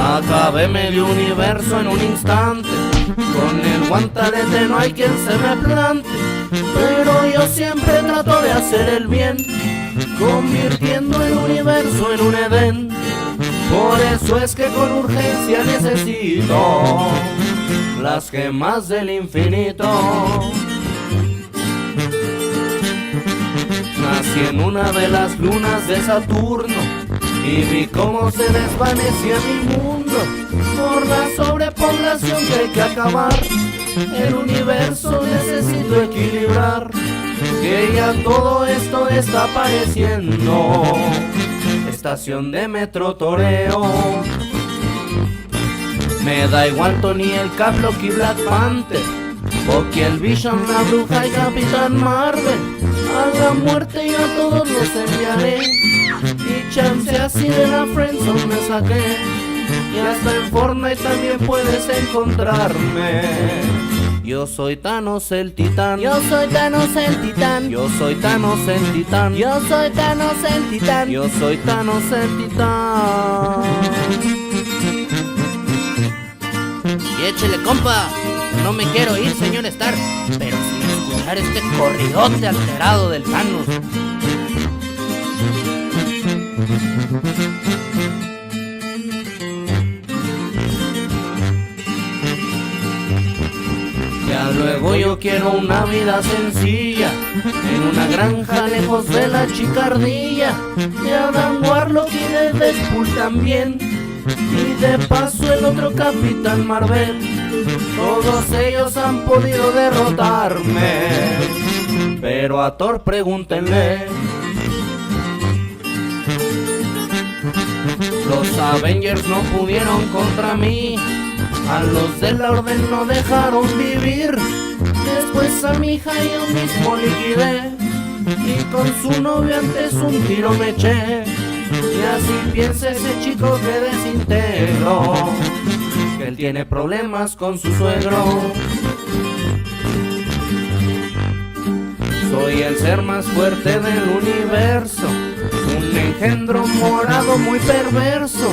Acabé medio universo en un instante, con el guantelete no hay quien se me plante, pero yo siempre trato de hacer el bien, convirtiendo el universo en un Edén. Por eso es que con urgencia necesito las gemas del infinito. Nací en una de las lunas de Saturno y vi cómo se desvanecía mi mundo por la sobrepoblación que hay que acabar. El universo necesito equilibrar, que ya todo esto está pareciendo estación de metro toreo. Me da igual Tony el Cap, Loki, Black Panther, Bucky el Vision, la Bruja y Capitán Marvel. A la muerte yo a todos los enviaré, y chance así de la friendzone me saqué. Y hasta en Fortnite también puedes encontrarme. Yo soy Thanos el titán. Yo soy Thanos el titán. Yo soy Thanos el titán. Yo soy Thanos el titán. Yo soy Thanos el titán. Y échele, compa. No me quiero ir, señor Stark, pero sin escuchar este corridote alterado del Thanos. Ya luego yo quiero una vida sencilla, en una granja lejos de la chicardilla, de Adam Warlock y de Deadpool también, y de paso el otro Capitán Marvel. Todos ellos han podido derrotarme, pero a Thor pregúntenle. Los Avengers no pudieron contra mí, a los de la Orden no dejaron vivir. Después a mi hija yo mismo liquidé, y con su novio antes un tiro me eché. Y así piensa ese chico que desintegro, que él tiene problemas con su suegro. Soy el ser más fuerte del universo, un engendro morado muy perverso.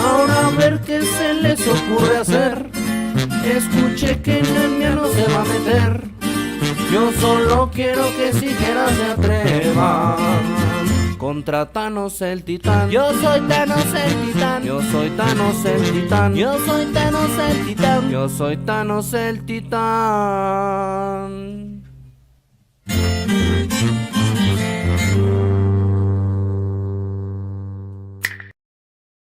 Ahora a ver qué se les ocurre hacer. Escuché que Narnia no se va a meter. Yo solo quiero que siquiera se atrevan contra Thanos el titán. Yo soy Thanos el titán. Yo soy Thanos el titán. Yo soy Thanos el titán. Yo soy Thanos el titán.